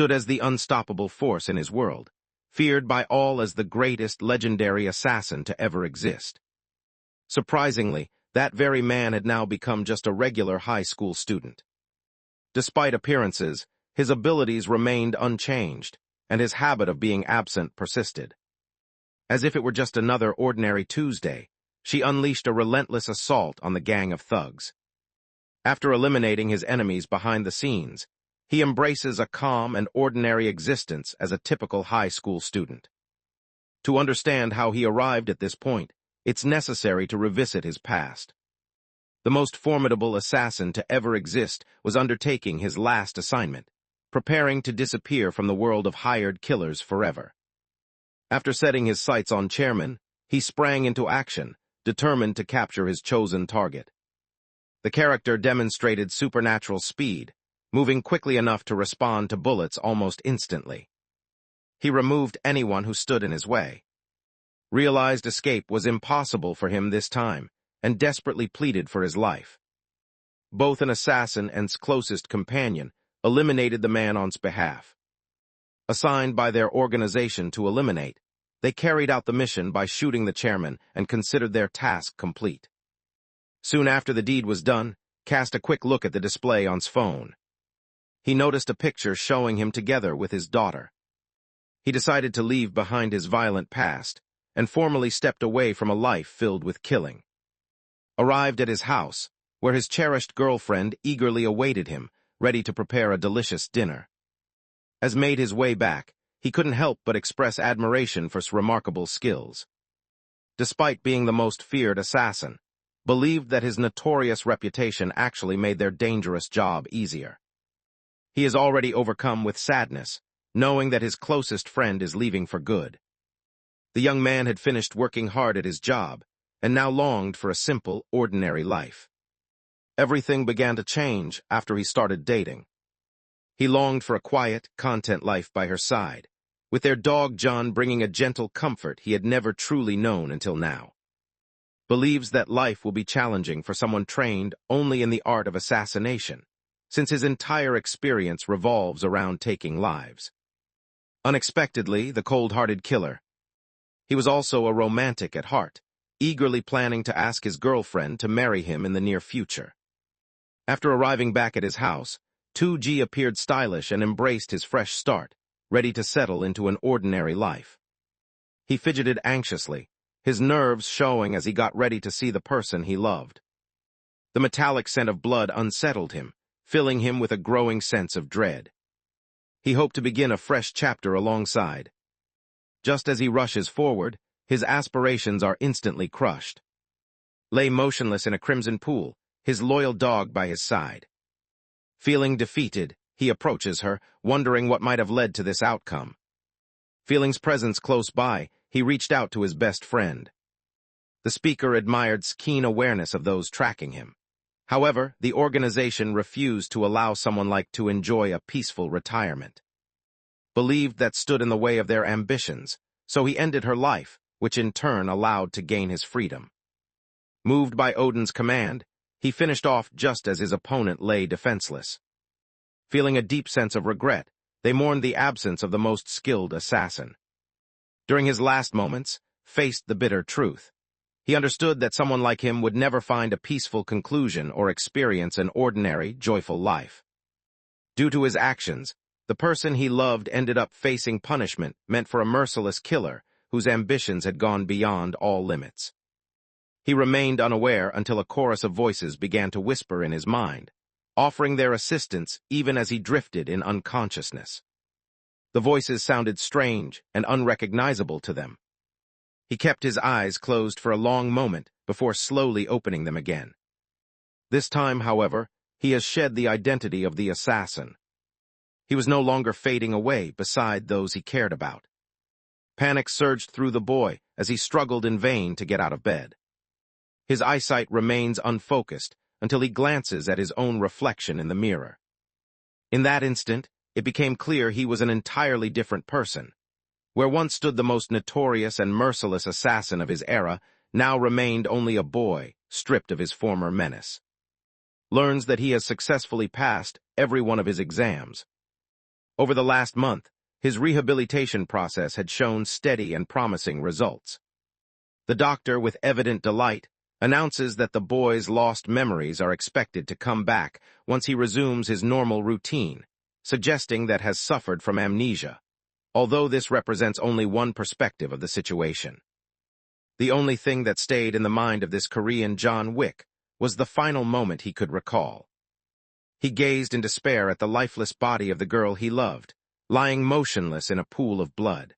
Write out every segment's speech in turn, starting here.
stood as the unstoppable force in his world, feared by all as the greatest legendary assassin to ever exist. Surprisingly, that very man had now become just a regular high school student. Despite appearances, his abilities remained unchanged, and his habit of being absent persisted. As if it were just another ordinary Tuesday, she unleashed a relentless assault on the gang of thugs. After eliminating his enemies behind the scenes, he embraces a calm and ordinary existence as a typical high school student. To understand how he arrived at this point, it's necessary to revisit his past. The most formidable assassin to ever exist was undertaking his last assignment, preparing to disappear from the world of hired killers forever. After setting his sights on Chairman, he sprang into action, determined to capture his chosen target. The character demonstrated supernatural speed, moving quickly enough to respond to bullets almost instantly. He removed anyone who stood in his way. Realized escape was impossible for him this time, and desperately pleaded for his life. Both an assassin and his closest companion eliminated the man on his behalf. Assigned by their organization to eliminate, they carried out the mission by shooting the chairman and considered their task complete. Soon after the deed was done, cast a quick look at the display on his phone. He noticed a picture showing him together with his daughter. He decided to leave behind his violent past and formally stepped away from a life filled with killing. Arrived at his house, where his cherished girlfriend eagerly awaited him, ready to prepare a delicious dinner. As made his way back, he couldn't help but express admiration for his remarkable skills. Despite being the most feared assassin, believed that his notorious reputation actually made their dangerous job easier. He is already overcome with sadness, knowing that his closest friend is leaving for good. The young man had finished working hard at his job, and now longed for a simple, ordinary life. Everything began to change after he started dating. He longed for a quiet, content life by her side, with their dog John bringing a gentle comfort he had never truly known until now. Believes that life will be challenging for someone trained only in the art of assassination, since his entire experience revolves around taking lives. Unexpectedly, the cold-hearted killer. He was also a romantic at heart, eagerly planning to ask his girlfriend to marry him in the near future. After arriving back at his house, 2G appeared stylish and embraced his fresh start, ready to settle into an ordinary life. He fidgeted anxiously, his nerves showing as he got ready to see the person he loved. The metallic scent of blood unsettled him, filling him with a growing sense of dread. He hoped to begin a fresh chapter alongside. Just as he rushes forward, his aspirations are instantly crushed. Lay motionless in a crimson pool, his loyal dog by his side. Feeling defeated, he approaches her, wondering what might have led to this outcome. Feeling's presence close by, he reached out to his best friend. The speaker admired his keen awareness of those tracking him. However, the organization refused to allow someone like to enjoy a peaceful retirement. Believed that stood in the way of their ambitions, so he ended her life, which in turn allowed to gain his freedom. Moved by Odin's command, he finished off just as his opponent lay defenseless. Feeling a deep sense of regret, they mourned the absence of the most skilled assassin. During his last moments, faced the bitter truth. He understood that someone like him would never find a peaceful conclusion or experience an ordinary, joyful life. Due to his actions, the person he loved ended up facing punishment meant for a merciless killer whose ambitions had gone beyond all limits. He remained unaware until a chorus of voices began to whisper in his mind, offering their assistance even as he drifted in unconsciousness. The voices sounded strange and unrecognizable to them. He kept his eyes closed for a long moment before slowly opening them again. This time, however, he has shed the identity of the assassin. He was no longer fading away beside those he cared about. Panic surged through the boy as he struggled in vain to get out of bed. His eyesight remains unfocused until he glances at his own reflection in the mirror. In that instant, it became clear he was an entirely different person. Where once stood the most notorious and merciless assassin of his era, now remained only a boy, stripped of his former menace. Learns that he has successfully passed every one of his exams. Over the last month, his rehabilitation process had shown steady and promising results. The doctor, with evident delight, announces that the boy's lost memories are expected to come back once he resumes his normal routine, suggesting that has suffered from amnesia, although this represents only one perspective of the situation. The only thing that stayed in the mind of this Korean John Wick was the final moment he could recall. He gazed in despair at the lifeless body of the girl he loved, lying motionless in a pool of blood.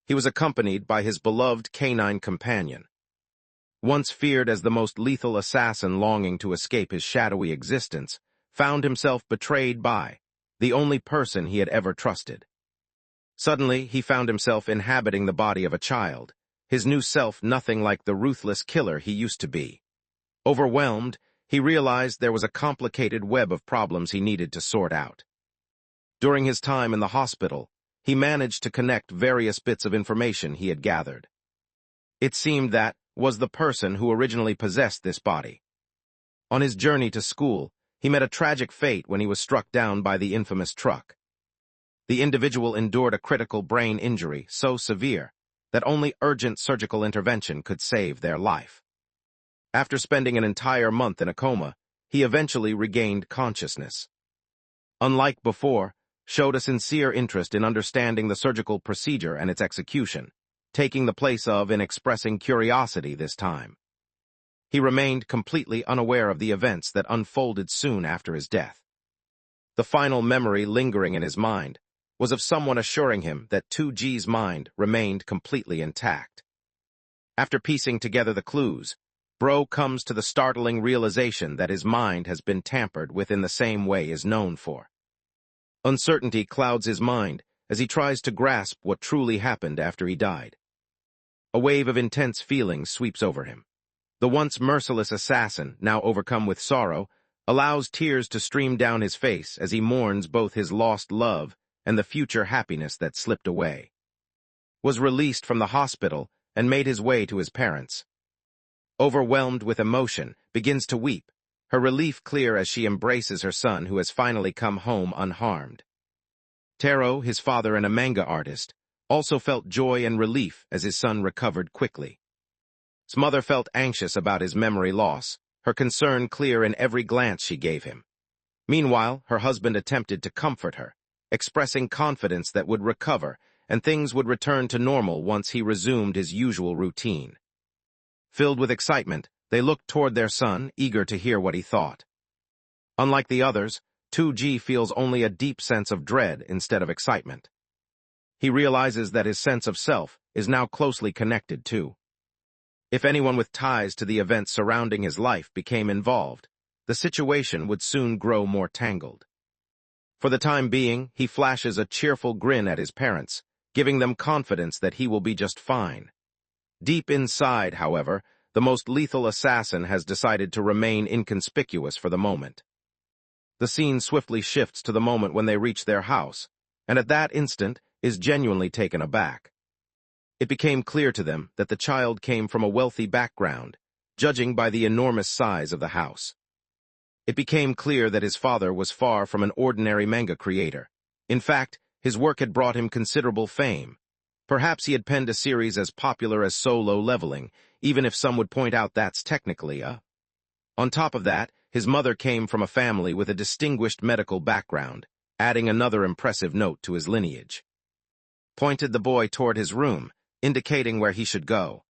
He was accompanied by his beloved canine companion. Once feared as the most lethal assassin longing to escape his shadowy existence, found himself betrayed by the only person he had ever trusted. Suddenly, he found himself inhabiting the body of a child, his new self nothing like the ruthless killer he used to be. Overwhelmed, he realized there was a complicated web of problems he needed to sort out. During his time in the hospital, he managed to connect various bits of information he had gathered. It seemed that was the person who originally possessed this body. On his journey to school, he met a tragic fate when he was struck down by the infamous truck. The individual endured a critical brain injury so severe that only urgent surgical intervention could save their life. After spending an entire month in a coma, he eventually regained consciousness. Unlike before, showed a sincere interest in understanding the surgical procedure and its execution, taking the place of in expressing curiosity this time. He remained completely unaware of the events that unfolded soon after his death. The final memory lingering in his mind was of someone assuring him that 2G's mind remained completely intact. After piecing together the clues, Bro comes to the startling realization that his mind has been tampered with in the same way is known for. Uncertainty clouds his mind as he tries to grasp what truly happened after he died. A wave of intense feelings sweeps over him. The once merciless assassin, now overcome with sorrow, allows tears to stream down his face as he mourns both his lost love and the future happiness that slipped away. Was released from the hospital and made his way to his parents. Overwhelmed with emotion, begins to weep, her relief clear as she embraces her son who has finally come home unharmed. Taro, his father and a manga artist, also felt joy and relief as his son recovered quickly. His mother felt anxious about his memory loss, her concern clear in every glance she gave him. Meanwhile, her husband attempted to comfort her, expressing confidence that would recover and things would return to normal once he resumed his usual routine. Filled with excitement, they looked toward their son, eager to hear what he thought. Unlike the others, 2G feels only a deep sense of dread instead of excitement. He realizes that his sense of self is now closely connected too. If anyone with ties to the events surrounding his life became involved, the situation would soon grow more tangled. For the time being, he flashes a cheerful grin at his parents, giving them confidence that he will be just fine. Deep inside, however, the most lethal assassin has decided to remain inconspicuous for the moment. The scene swiftly shifts to the moment when they reach their house, and at that instant is genuinely taken aback. It became clear to them that the child came from a wealthy background, judging by the enormous size of the house. It became clear that his father was far from an ordinary manga creator. In fact, his work had brought him considerable fame. Perhaps he had penned a series as popular as Solo Leveling, even if some would point out that's technically a. On top of that, his mother came from a family with a distinguished medical background, adding another impressive note to his lineage. Pointed the boy toward his room, indicating where he should go.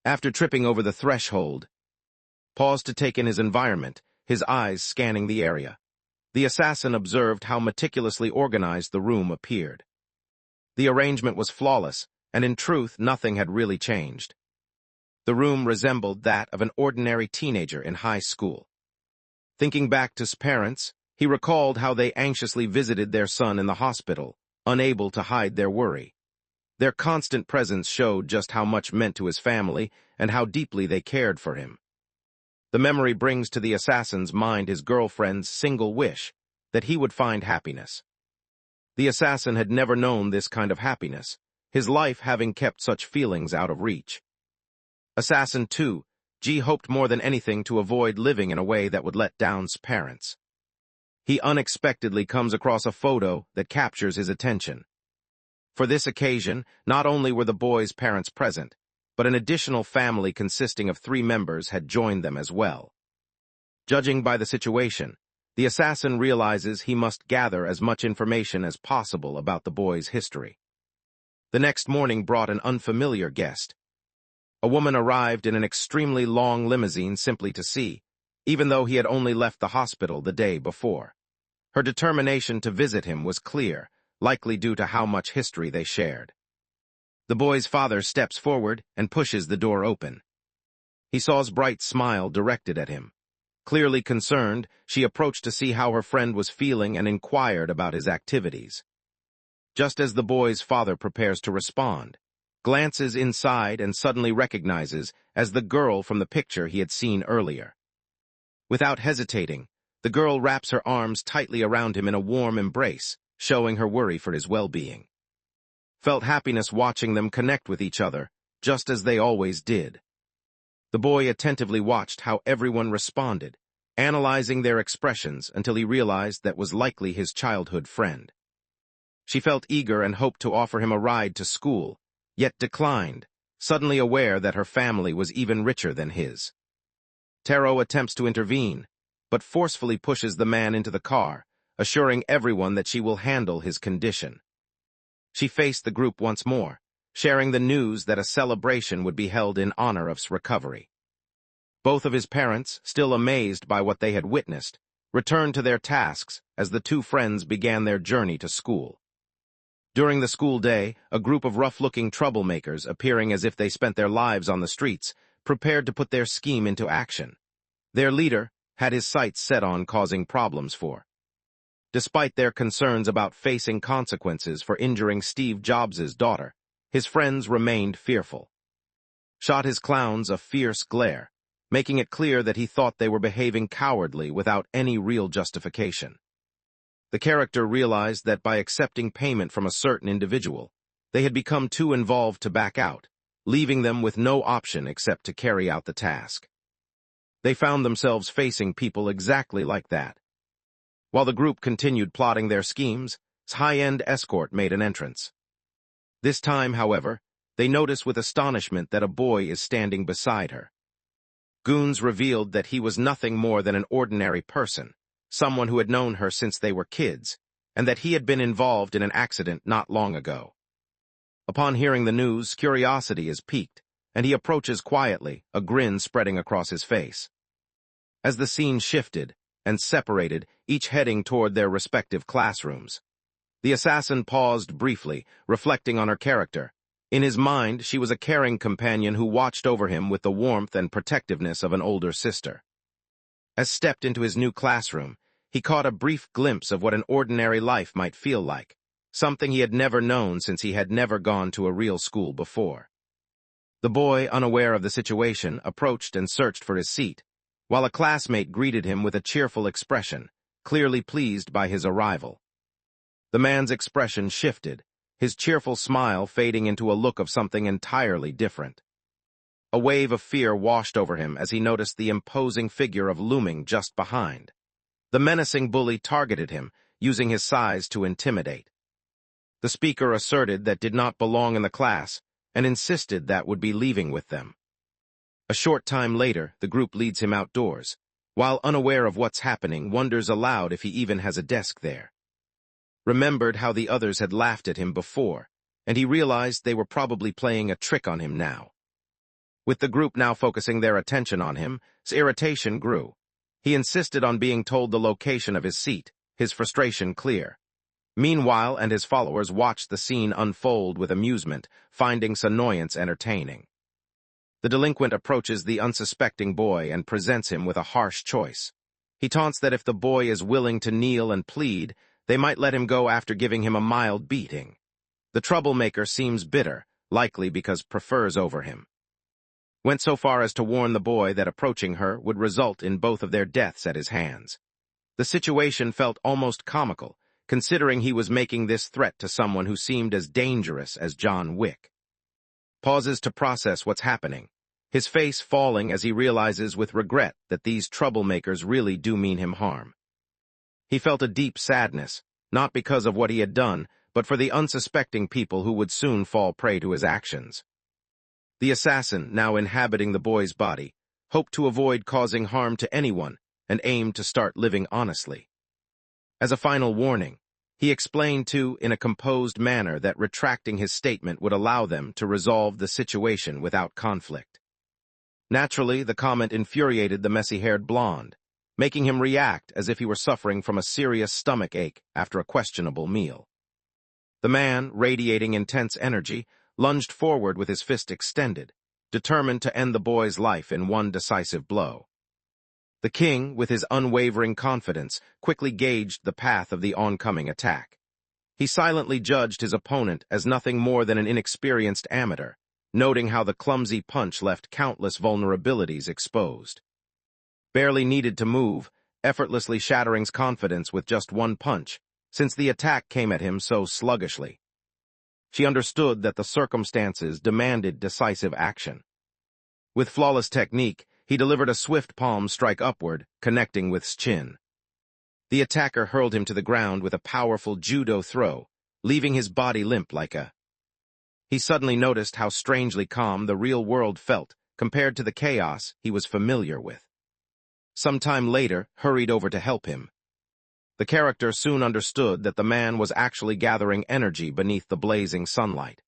After tripping over the threshold, paused to take in his environment, his eyes scanning the area. The assassin observed how meticulously organized the room appeared. The arrangement was flawless, and in truth, nothing had really changed. The room resembled that of an ordinary teenager in high school. Thinking back to his parents, he recalled how they anxiously visited their son in the hospital, unable to hide their worry. Their constant presence showed just how much meant to his family and how deeply they cared for him. The memory brings to the assassin's mind his girlfriend's single wish, that he would find happiness. The assassin had never known this kind of happiness, his life having kept such feelings out of reach. Assassin 2G hoped more than anything to avoid living in a way that would let down his parents. he unexpectedly comes across a photo that captures his attention. For this occasion, not only were the boy's parents present, but an additional family consisting of 3 members had joined them as well. Judging by the situation, the assassin realizes he must gather as much information as possible about the boy's history. The next morning brought an unfamiliar guest. A woman arrived in an extremely long limousine simply to see, even though he had only left the hospital the day before. Her determination to visit him was clear, likely due to how much history they shared. The boy's father steps forward and pushes the door open. He saw his bright smile directed at him. Clearly concerned, she approached to see how her friend was feeling and inquired about his activities. Just as the boy's father prepares to respond, glances inside and suddenly recognizes as the girl from the picture he had seen earlier. Without hesitating, the girl wraps her arms tightly around him in a warm embrace, showing her worry for his well-being. Felt happiness watching them connect with each other, just as they always did. The boy attentively watched how everyone responded, analyzing their expressions until he realized that was likely his childhood friend. She felt eager and hoped to offer him a ride to school, yet declined, suddenly aware that her family was even richer than his. Taro attempts to intervene, but forcefully pushes the man into the car, assuring everyone that she will handle his condition. She faced the group once more, sharing the news that a celebration would be held in honor of his recovery. Both of his parents, still amazed by what they had witnessed, returned to their tasks as the 2 friends began their journey to school. During the school day, a group of rough-looking troublemakers, appearing as if they spent their lives on the streets, prepared to put their scheme into action. Their leader had his sights set on causing problems for. Despite their concerns about facing consequences for injuring Steve Jobs' daughter, his friends remained fearful. Shot his clowns a fierce glare, making it clear that he thought they were behaving cowardly without any real justification. The character realized that by accepting payment from a certain individual, they had become too involved to back out, leaving them with no option except to carry out the task. They found themselves facing people exactly like that. While the group continued plotting their schemes, his high-end escort made an entrance. This time, however, they notice with astonishment that a boy is standing beside her. Goons revealed that he was nothing more than an ordinary person, someone who had known her since they were kids, and that he had been involved in an accident not long ago. Upon hearing the news, curiosity is piqued, and he approaches quietly, a grin spreading across his face. As the scene shifted and separated, each heading toward their respective classrooms, the assassin paused briefly, reflecting on her character. In his mind, she was a caring companion who watched over him with the warmth and protectiveness of an older sister. As stepped into his new classroom, he caught a brief glimpse of what an ordinary life might feel like, something he had never known since he had never gone to a real school before. The boy, unaware of the situation, approached and searched for his seat, while a classmate greeted him with a cheerful expression, clearly pleased by his arrival. The man's expression shifted, his cheerful smile fading into a look of something entirely different. A wave of fear washed over him as he noticed the imposing figure of looming just behind. The menacing bully targeted him, using his size to intimidate. The speaker asserted that did not belong in the class and insisted that would be leaving with them. A short time later, the group leads him outdoors, while unaware of what's happening, wonders aloud if he even has a desk there. Remembered how the others had laughed at him before, and he realized they were probably playing a trick on him now. With the group now focusing their attention on him, his irritation grew. He insisted on being told the location of his seat, his frustration clear. Meanwhile, and his followers watched the scene unfold with amusement, finding his annoyance entertaining. The delinquent approaches the unsuspecting boy and presents him with a harsh choice. He taunts that if the boy is willing to kneel and plead, they might let him go after giving him a mild beating. The troublemaker seems bitter, likely because prefers over him. Went so far as to warn the boy that approaching her would result in both of their deaths at his hands. The situation felt almost comical, considering he was making this threat to someone who seemed as dangerous as John Wick. Pauses to process what's happening, his face falling as he realizes with regret that these troublemakers really do mean him harm. He felt a deep sadness, not because of what he had done, but for the unsuspecting people who would soon fall prey to his actions. The assassin, now inhabiting the boy's body, hoped to avoid causing harm to anyone and aimed to start living honestly. As a final warning, he explained in a composed manner that retracting his statement would allow them to resolve the situation without conflict. Naturally, the comment infuriated the messy-haired blonde, making him react as if he were suffering from a serious stomach ache after a questionable meal. The man, radiating intense energy, lunged forward with his fist extended, determined to end the boy's life in one decisive blow. The king, with his unwavering confidence, quickly gauged the path of the oncoming attack. He silently judged his opponent as nothing more than an inexperienced amateur, noting how the clumsy punch left countless vulnerabilities exposed. Barely needed to move, effortlessly shattering's confidence with just one punch, since the attack came at him so sluggishly. She understood that the circumstances demanded decisive action. With flawless technique, he delivered a swift palm strike upward, connecting with his chin. The attacker hurled him to the ground with a powerful judo throw, leaving his body limp like a... He suddenly noticed how strangely calm the real world felt compared to the chaos he was familiar with. Some time later, hurried over to help him. The character soon understood that the man was actually gathering energy beneath the blazing sunlight.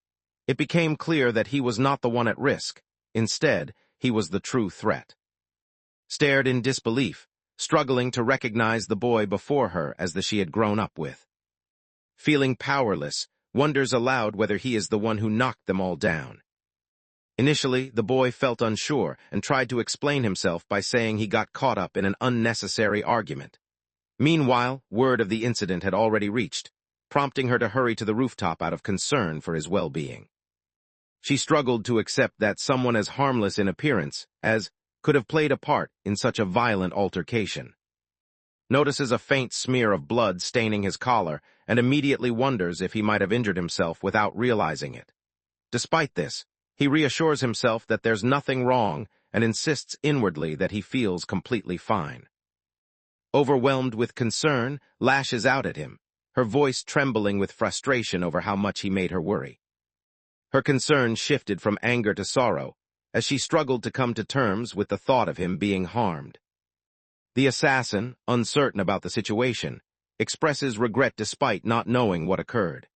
It became clear that he was not the one at risk. Instead, he was the true threat. Stared in disbelief, struggling to recognize the boy before her as the she had grown up with. Feeling powerless, wonders aloud whether he is the one who knocked them all down. Initially, the boy felt unsure and tried to explain himself by saying he got caught up in an unnecessary argument. Meanwhile, word of the incident had already reached, prompting her to hurry to the rooftop out of concern for his well-being. She struggled to accept that someone as harmless in appearance as could have played a part in such a violent altercation. Notices a faint smear of blood staining his collar and immediately wonders if he might have injured himself without realizing it. Despite this, he reassures himself that there's nothing wrong and insists inwardly that he feels completely fine. Overwhelmed with concern, lashes out at him, her voice trembling with frustration over how much he made her worry. Her concern shifted from anger to sorrow, as she struggled to come to terms with the thought of him being harmed. The assassin, uncertain about the situation, expresses regret despite not knowing what occurred.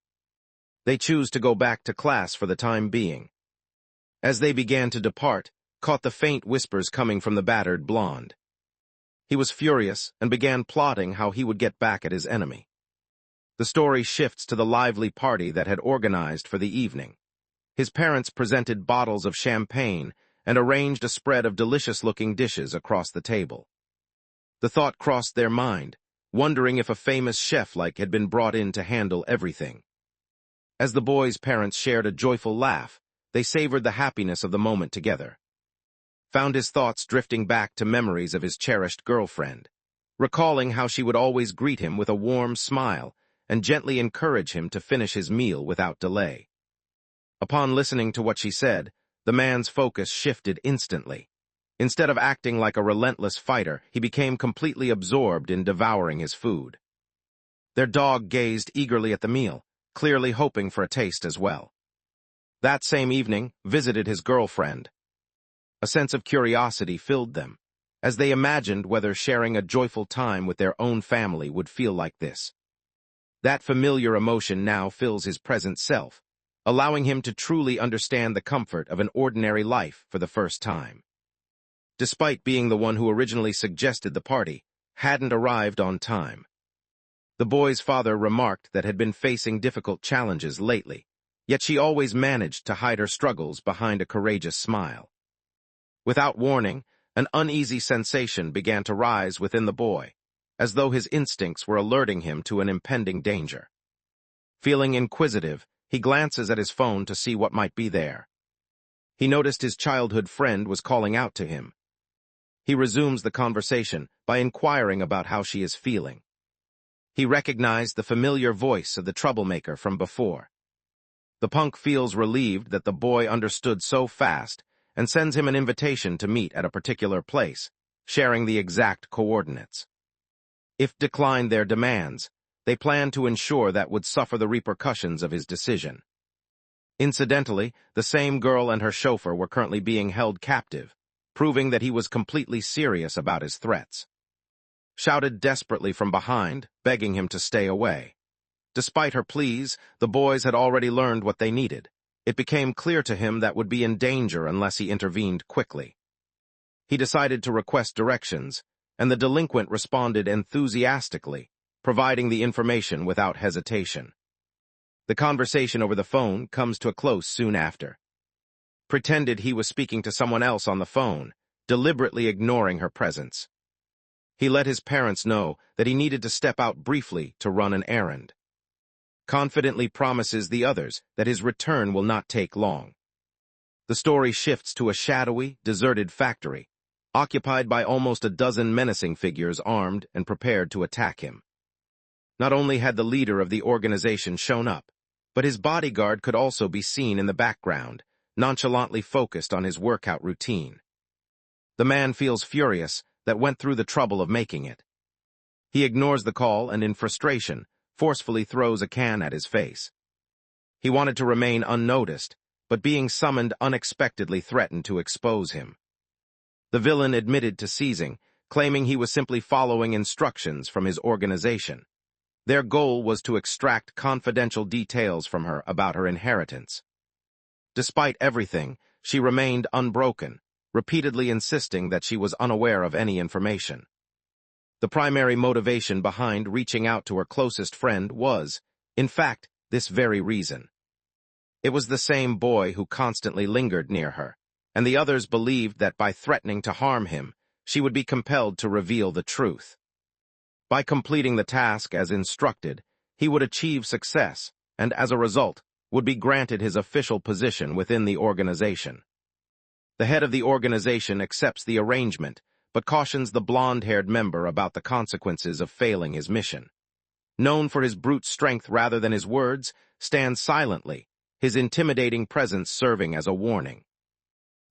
They choose to go back to class for the time being. As they began to depart, caught the faint whispers coming from the battered blonde. He was furious and began plotting how he would get back at his enemy. The story shifts to the lively party that had organized for the evening. His parents presented bottles of champagne and arranged a spread of delicious-looking dishes across the table. The thought crossed their mind, wondering if a famous chef-like had been brought in to handle everything. As the boy's parents shared a joyful laugh, they savored the happiness of the moment together. Found his thoughts drifting back to memories of his cherished girlfriend, recalling how she would always greet him with a warm smile and gently encourage him to finish his meal without delay. Upon listening to what she said, the man's focus shifted instantly. Instead of acting like a relentless fighter, he became completely absorbed in devouring his food. Their dog gazed eagerly at the meal, clearly hoping for a taste as well. That same evening, visited his girlfriend. A sense of curiosity filled them, as they imagined whether sharing a joyful time with their own family would feel like this. That familiar emotion now fills his present self, allowing him to truly understand the comfort of an ordinary life for the first time. Despite being the one who originally suggested the party, hadn't arrived on time. The boy's father remarked that had been facing difficult challenges lately, yet she always managed to hide her struggles behind a courageous smile. Without warning, an uneasy sensation began to rise within the boy, as though his instincts were alerting him to an impending danger. Feeling inquisitive, he glances at his phone to see what might be there. He noticed his childhood friend was calling out to him. He resumes the conversation by inquiring about how she is feeling. He recognized the familiar voice of the troublemaker from before. The punk feels relieved that the boy understood so fast and sends him an invitation to meet at a particular place, sharing the exact coordinates. If declined their demands, they planned to ensure that would suffer the repercussions of his decision. Incidentally, the same girl and her chauffeur were currently being held captive, proving that he was completely serious about his threats. Shouted desperately from behind, begging him to stay away. Despite her pleas, the boys had already learned what they needed. It became clear to him that would be in danger unless he intervened quickly. He decided to request directions, and the delinquent responded enthusiastically, providing the information without hesitation. The conversation over the phone comes to a close soon after. Pretended he was speaking to someone else on the phone, deliberately ignoring her presence. He let his parents know that he needed to step out briefly to run an errand. Confidently promises the others that his return will not take long. The story shifts to a shadowy, deserted factory, occupied by almost a dozen menacing figures armed and prepared to attack him. Not only had the leader of the organization shown up, but his bodyguard could also be seen in the background, nonchalantly focused on his workout routine. The man feels furious that went through the trouble of making it. He ignores the call and, in frustration, forcefully throws a can at his face. He wanted to remain unnoticed, but being summoned unexpectedly threatened to expose him. The villain admitted to seizing, claiming he was simply following instructions from his organization. Their goal was to extract confidential details from her about her inheritance. Despite everything, she remained unbroken, repeatedly insisting that she was unaware of any information. The primary motivation behind reaching out to her closest friend was, in fact, this very reason. It was the same boy who constantly lingered near her, and the others believed that by threatening to harm him, she would be compelled to reveal the truth. By completing the task as instructed, he would achieve success, and as a result, would be granted his official position within the organization. The head of the organization accepts the arrangement, but cautions the blonde-haired member about the consequences of failing his mission. Known for his brute strength rather than his words, stands silently, his intimidating presence serving as a warning.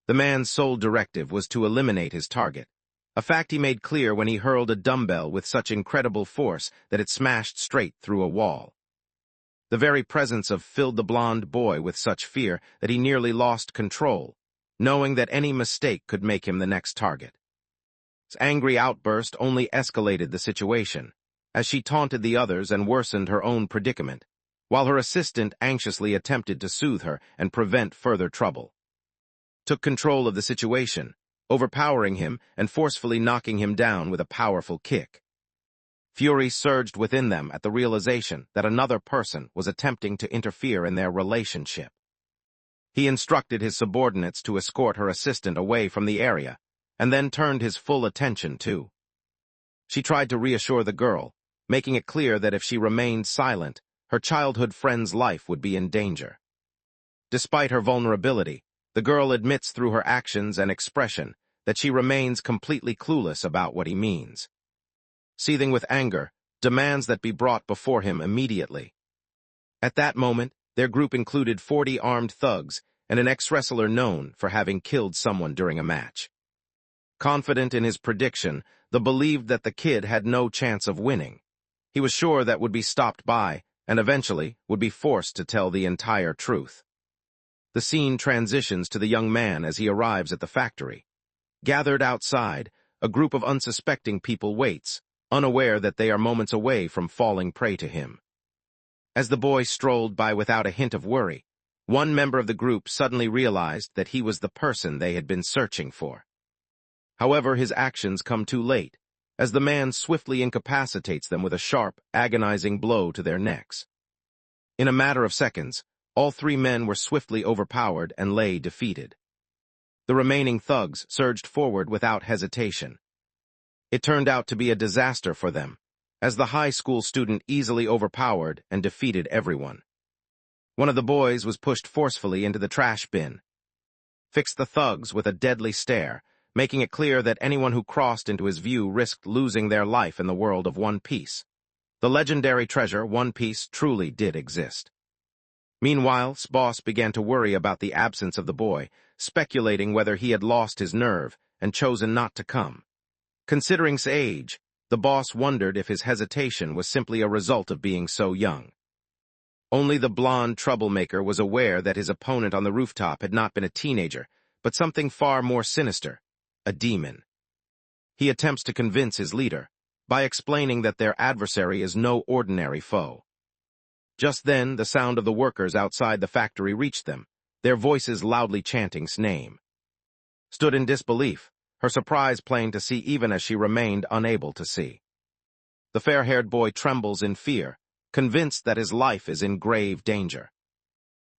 The man's sole directive was to eliminate his target, a fact he made clear when he hurled a dumbbell with such incredible force that it smashed straight through a wall. The very presence of filled the blonde boy with such fear that he nearly lost control, knowing that any mistake could make him the next target. His angry outburst only escalated the situation, as she taunted the others and worsened her own predicament, while her assistant anxiously attempted to soothe her and prevent further trouble. Took control of the situation, overpowering him and forcefully knocking him down with a powerful kick. Fury surged within them at the realization that another person was attempting to interfere in their relationship. He instructed his subordinates to escort her assistant away from the area, and then turned his full attention to. She tried to reassure the girl, making it clear that if she remained silent, her childhood friend's life would be in danger. Despite her vulnerability, the girl admits through her actions and expression that she remains completely clueless about what he means. Seething with anger, demands that be brought before him immediately. At that moment, their group included 40 armed thugs and an ex-wrestler known for having killed someone during a match. Confident in his prediction, the believed that the kid had no chance of winning. He was sure that would be stopped by, and eventually would be forced to tell the entire truth. The scene transitions to the young man as he arrives at the factory. Gathered outside, a group of unsuspecting people waits, unaware that they are moments away from falling prey to him. As the boy strolled by without a hint of worry, one member of the group suddenly realized that he was the person they had been searching for. However, his actions come too late, as the man swiftly incapacitates them with a sharp, agonizing blow to their necks. In a matter of seconds, all 3 men were swiftly overpowered and lay defeated. The remaining thugs surged forward without hesitation. It turned out to be a disaster for them, as the high school student easily overpowered and defeated everyone. One of the boys was pushed forcefully into the trash bin. Fixed the thugs with a deadly stare, making it clear that anyone who crossed into his view risked losing their life in the world of One Piece. The legendary treasure One Piece truly did exist. Meanwhile, Boss began to worry about the absence of the boy, speculating whether he had lost his nerve and chosen not to come. Considering his age, The boss wondered if his hesitation was simply a result of being so young. Only the blonde troublemaker was aware that his opponent on the rooftop had not been a teenager, but something far more sinister, a demon. He attempts to convince his leader by explaining that their adversary is no ordinary foe. Just then, the sound of the workers outside the factory reached them, their voices loudly chanting his name. Stood in disbelief, her surprise plain to see even as she remained unable to see. The fair-haired boy trembles in fear, convinced that his life is in grave danger.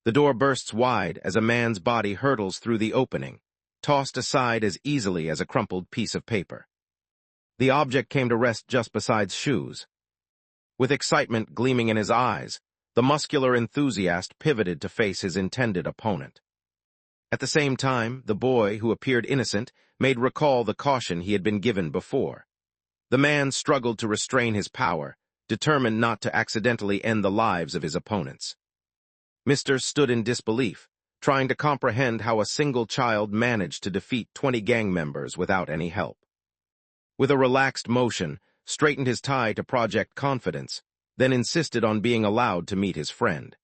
The door bursts wide as a man's body hurtles through the opening, tossed aside as easily as a crumpled piece of paper. The object came to rest just beside Shoes. With excitement gleaming in his eyes, the muscular enthusiast pivoted to face his intended opponent. At the same time, the boy, who appeared innocent, made recall the caution he had been given before. The man struggled to restrain his power, determined not to accidentally end the lives of his opponents. Mr. stood in disbelief, trying to comprehend how a single child managed to defeat 20 gang members without any help. With a relaxed motion, straightened his tie to project confidence, then insisted on being allowed to meet his friend.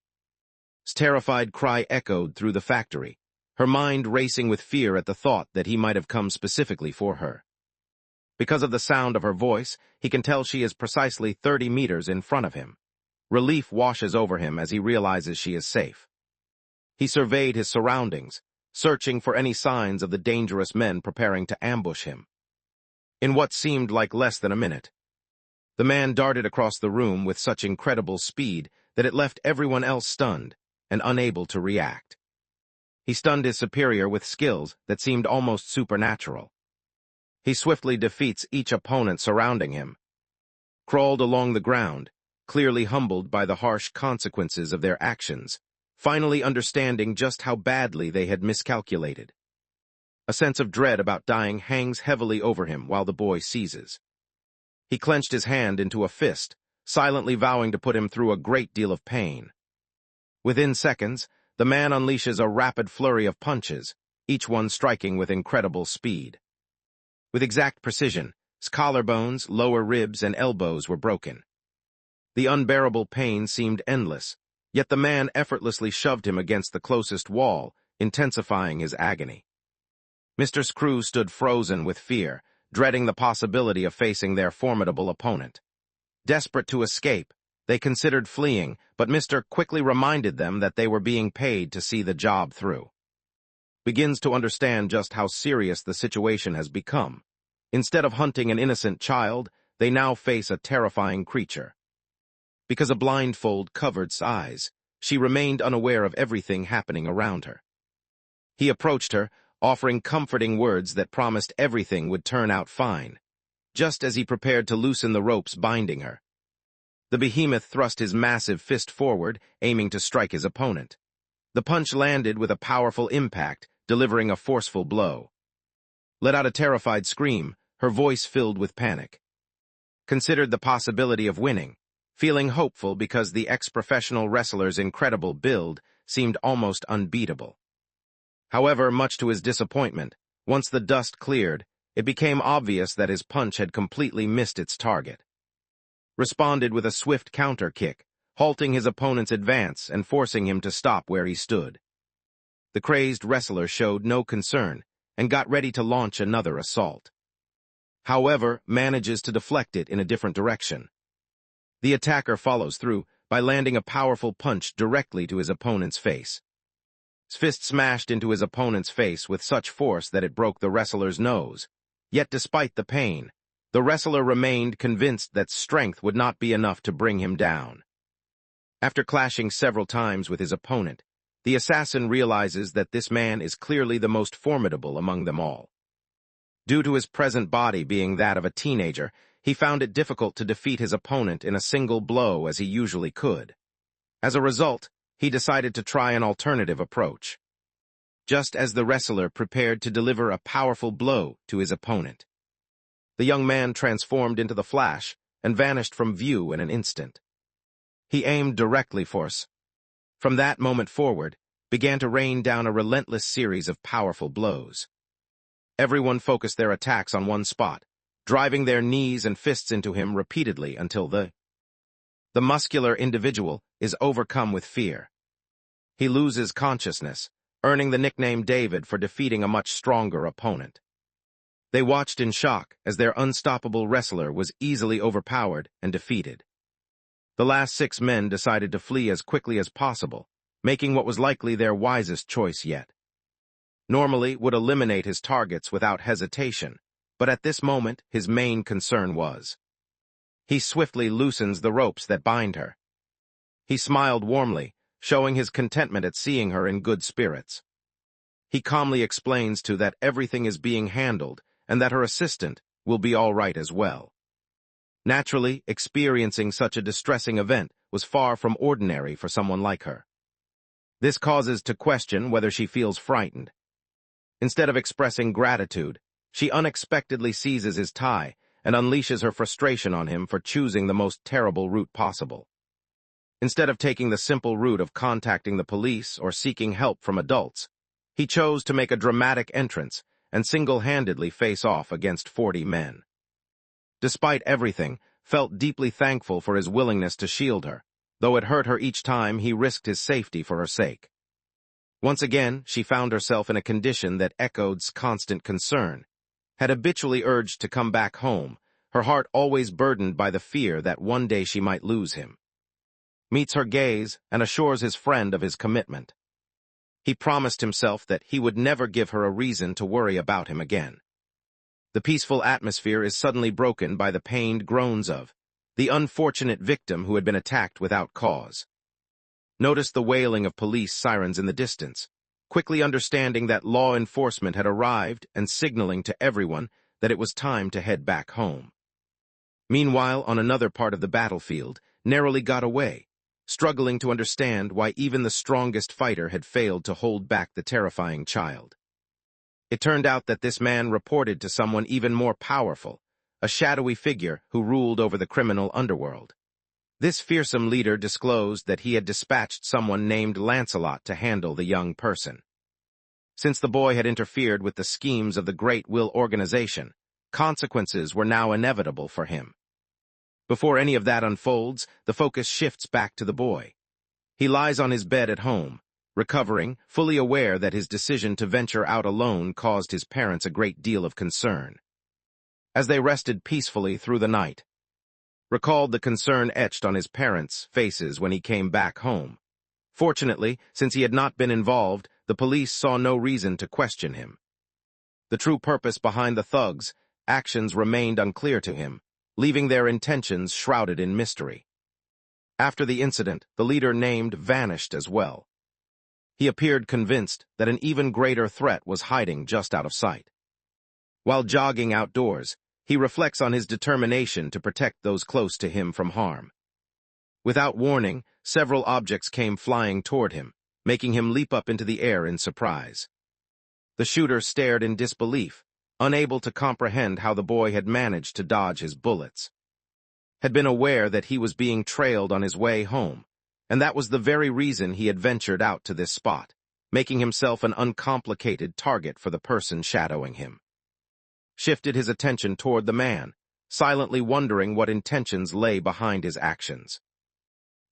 His terrified cry echoed through the factory, her mind racing with fear at the thought that he might have come specifically for her. Because of the sound of her voice, he can tell she is precisely 30 meters in front of him. Relief washes over him as he realizes she is safe. He surveyed his surroundings, searching for any signs of the dangerous men preparing to ambush him. In what seemed like less than a minute, the man darted across the room with such incredible speed that it left everyone else stunned and unable to react. He stunned his superior with skills that seemed almost supernatural. He swiftly defeats each opponent surrounding him, crawled along the ground, clearly humbled by the harsh consequences of their actions, finally understanding just how badly they had miscalculated. A sense of dread about dying hangs heavily over him while the boy seizes. He clenched his hand into a fist, silently vowing to put him through a great deal of pain. Within seconds, the man unleashes a rapid flurry of punches, each one striking with incredible speed. With exact precision, his collarbones, lower ribs, and elbows were broken. The unbearable pain seemed endless, yet the man effortlessly shoved him against the closest wall, intensifying his agony. Mr. Screw stood frozen with fear, dreading the possibility of facing their formidable opponent. Desperate to escape, they considered fleeing, but Mr. quickly reminded them that they were being paid to see the job through. Begins to understand just how serious the situation has become. Instead of hunting an innocent child, they now face a terrifying creature. Because a blindfold covered his eyes, she remained unaware of everything happening around her. He approached her, offering comforting words that promised everything would turn out fine, just as he prepared to loosen the ropes binding her. The behemoth thrust his massive fist forward, aiming to strike his opponent. The punch landed with a powerful impact, delivering a forceful blow. Let out a terrified scream, her voice filled with panic. Considered the possibility of winning, feeling hopeful because the ex-professional wrestler's incredible build seemed almost unbeatable. However, much to his disappointment, once the dust cleared, it became obvious that his punch had completely missed its target. Responded with a swift counter kick, halting his opponent's advance and forcing him to stop where he stood. The crazed wrestler showed no concern and got ready to launch another assault. However, manages to deflect it in a different direction. The attacker follows through by landing a powerful punch directly to his opponent's face. His fist smashed into his opponent's face with such force that it broke the wrestler's nose. Yet despite the pain, the wrestler remained convinced that strength would not be enough to bring him down. After clashing several times with his opponent, the assassin realizes that this man is clearly the most formidable among them all. Due to his present body being that of a teenager, he found it difficult to defeat his opponent in a single blow as he usually could. As a result, he decided to try an alternative approach. Just as the wrestler prepared to deliver a powerful blow to his opponent, the young man transformed into the Flash and vanished from view in an instant. He aimed directly for us. From that moment forward, began to rain down a relentless series of powerful blows. Everyone focused their attacks on one spot, driving their knees and fists into him repeatedly until the muscular individual is overcome with fear. He loses consciousness, earning the nickname David for defeating a much stronger opponent. They watched in shock as their unstoppable wrestler was easily overpowered and defeated. The last 6 men decided to flee as quickly as possible, making what was likely their wisest choice yet. Normally would eliminate his targets without hesitation, but at this moment his main concern was. He swiftly loosens the ropes that bind her. He smiled warmly, showing his contentment at seeing her in good spirits. He calmly explains to that everything is being handled and that her assistant will be all right as well. Naturally, experiencing such a distressing event was far from ordinary for someone like her. This causes to question whether she feels frightened. Instead of expressing gratitude, she unexpectedly seizes his tie and unleashes her frustration on him for choosing the most terrible route possible. Instead of taking the simple route of contacting the police or seeking help from adults, he chose to make a dramatic entrance and single-handedly face off against 40 men. Despite everything, felt deeply thankful for his willingness to shield her, though it hurt her each time he risked his safety for her sake. Once again, she found herself in a condition that echoed constant concern. Had habitually urged to come back home, her heart always burdened by the fear that one day she might lose him. Meets her gaze and assures his friend of his commitment. He promised himself that he would never give her a reason to worry about him again. The peaceful atmosphere is suddenly broken by the pained groans of the unfortunate victim who had been attacked without cause. Noticed the wailing of police sirens in the distance, quickly understanding that law enforcement had arrived and signaling to everyone that it was time to head back home. Meanwhile, on another part of the battlefield, narrowly got away, struggling to understand why even the strongest fighter had failed to hold back the terrifying child. It turned out that this man reported to someone even more powerful, a shadowy figure who ruled over the criminal underworld. This fearsome leader disclosed that he had dispatched someone named Lancelot to handle the young person. Since the boy had interfered with the schemes of the Great Will organization, consequences were now inevitable for him. Before any of that unfolds, the focus shifts back to the boy. He lies on his bed at home, recovering, fully aware that his decision to venture out alone caused his parents a great deal of concern. As they rested peacefully through the night, recalled the concern etched on his parents' faces when he came back home. Fortunately, since he had not been involved, the police saw no reason to question him. The true purpose behind the thugs' actions remained unclear to him, leaving their intentions shrouded in mystery. After the incident, the leader named vanished as well. He appeared convinced that an even greater threat was hiding just out of sight. While jogging outdoors, he reflects on his determination to protect those close to him from harm. Without warning, several objects came flying toward him, making him leap up into the air in surprise. The shooter stared in disbelief, unable to comprehend how the boy had managed to dodge his bullets. Had been aware that he was being trailed on his way home, and that was the very reason he had ventured out to this spot, making himself an uncomplicated target for the person shadowing him. Shifted his attention toward the man, silently wondering what intentions lay behind his actions.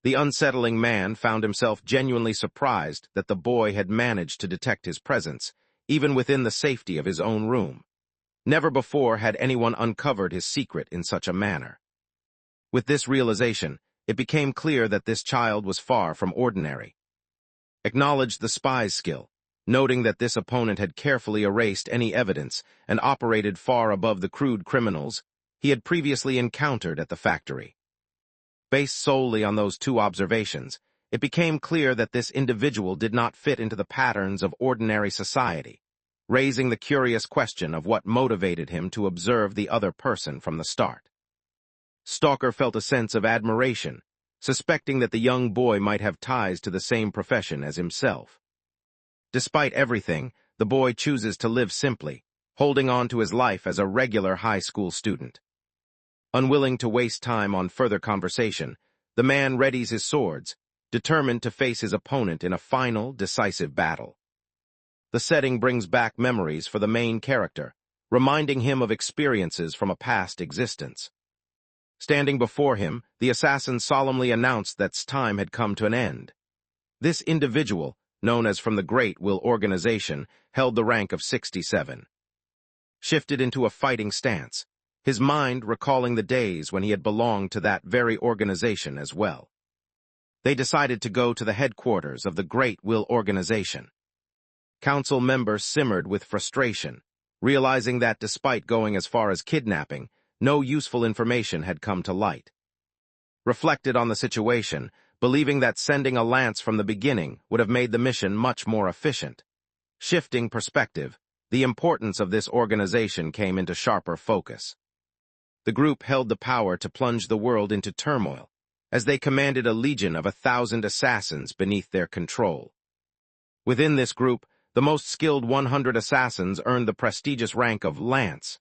The unsettling man found himself genuinely surprised that the boy had managed to detect his presence, even within the safety of his own room. Never before had anyone uncovered his secret in such a manner. With this realization, it became clear that this child was far from ordinary. Acknowledged the spy's skill, noting that this opponent had carefully erased any evidence and operated far above the crude criminals he had previously encountered at the factory. Based solely on those 2 observations, it became clear that this individual did not fit into the patterns of ordinary society, raising the curious question of what motivated him to observe the other person from the start. Stalker felt a sense of admiration, suspecting that the young boy might have ties to the same profession as himself. Despite everything, the boy chooses to live simply, holding on to his life as a regular high school student. Unwilling to waste time on further conversation, the man readies his swords, determined to face his opponent in a final, decisive battle. The setting brings back memories for the main character, reminding him of experiences from a past existence. Standing before him, the assassin solemnly announced that time had come to an end. This individual, known as from the Great Will Organization, held the rank of 67. Shifted into a fighting stance, his mind recalling the days when he had belonged to that very organization as well. They decided to go to the headquarters of the Great Will Organization. Council members simmered with frustration, realizing that despite going as far as kidnapping, no useful information had come to light. Reflected on the situation, believing that sending a lance from the beginning would have made the mission much more efficient. Shifting perspective, the importance of this organization came into sharper focus. The group held the power to plunge the world into turmoil, as they commanded a legion of 1,000 assassins beneath their control. Within this group, the most skilled 100 assassins earned the prestigious rank of Lance.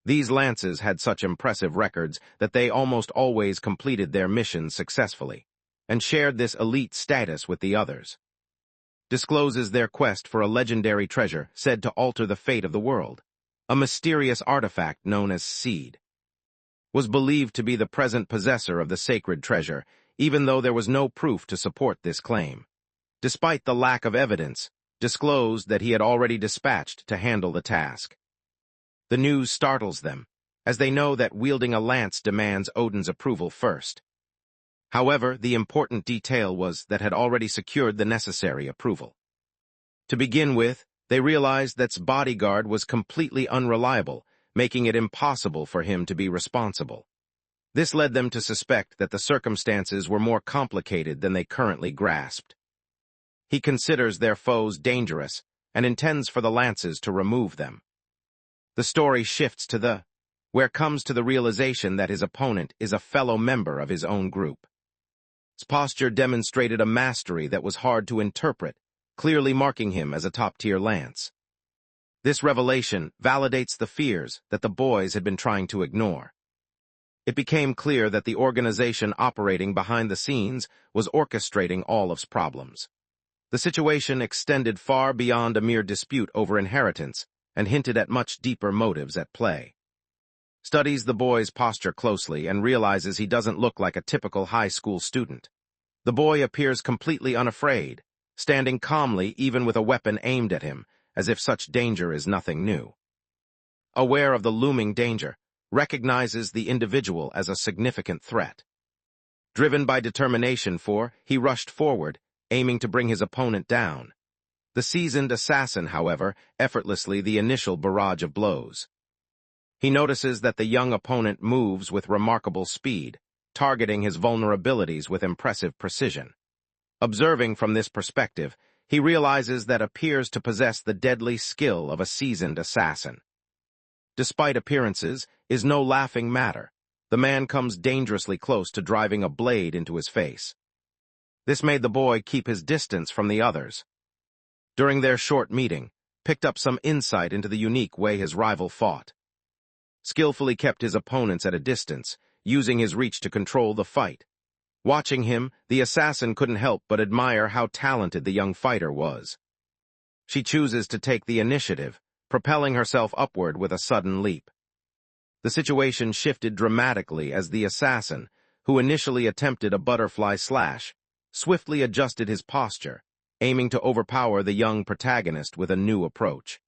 These lances had such impressive records that they almost always completed their missions successfully, and shared this elite status with the others. Discloses their quest for a legendary treasure said to alter the fate of the world. A mysterious artifact known as Seed was believed to be the present possessor of the sacred treasure, even though there was no proof to support this claim. Despite the lack of evidence, disclosed that he had already dispatched to handle the task. The news startles them, as they know that wielding a lance demands Odin's approval first. However, the important detail was that had already secured the necessary approval. To begin with, they realized that his bodyguard was completely unreliable, making it impossible for him to be responsible. This led them to suspect that the circumstances were more complicated than they currently grasped. He considers their foes dangerous and intends for the lances to remove them. The story shifts to where comes to the realization that his opponent is a fellow member of his own group. His posture demonstrated a mastery that was hard to interpret, clearly marking him as a top-tier lance. This revelation validates the fears that the boys had been trying to ignore. It became clear that the organization operating behind the scenes was orchestrating all of his problems. The situation extended far beyond a mere dispute over inheritance and hinted at much deeper motives at play. Studies the boy's posture closely and realizes he doesn't look like a typical high school student. The boy appears completely unafraid, standing calmly even with a weapon aimed at him, as if such danger is nothing new. Aware of the looming danger, recognizes the individual as a significant threat. Driven by determination he rushed forward, aiming to bring his opponent down. The seasoned assassin, however, effortlessly the initial barrage of blows. He notices that the young opponent moves with remarkable speed, targeting his vulnerabilities with impressive precision. Observing from this perspective, he realizes that appears to possess the deadly skill of a seasoned assassin. Despite appearances, is no laughing matter. The man comes dangerously close to driving a blade into his face. This made the boy keep his distance from the others. During their short meeting, picked up some insight into the unique way his rival fought. Skillfully kept his opponents at a distance, using his reach to control the fight. Watching him, the assassin couldn't help but admire how talented the young fighter was. She chooses to take the initiative, propelling herself upward with a sudden leap. The situation shifted dramatically as the assassin, who initially attempted a butterfly slash, swiftly adjusted his posture, aiming to overpower the young protagonist with a new approach.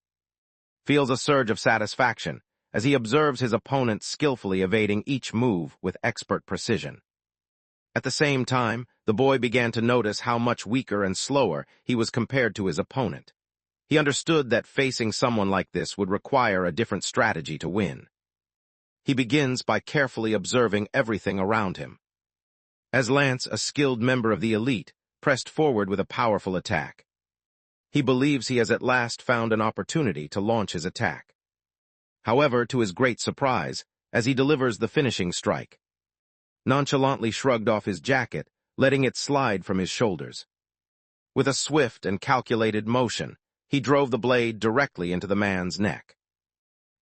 Feels a surge of satisfaction as he observes his opponent skillfully evading each move with expert precision. At the same time, the boy began to notice how much weaker and slower he was compared to his opponent. He understood that facing someone like this would require a different strategy to win. He begins by carefully observing everything around him. As Lance, a skilled member of the elite, pressed forward with a powerful attack. He believes he has at last found an opportunity to launch his attack. However, to his great surprise, as he delivers the finishing strike, nonchalantly shrugged off his jacket, letting it slide from his shoulders. With a swift and calculated motion, he drove the blade directly into the man's neck.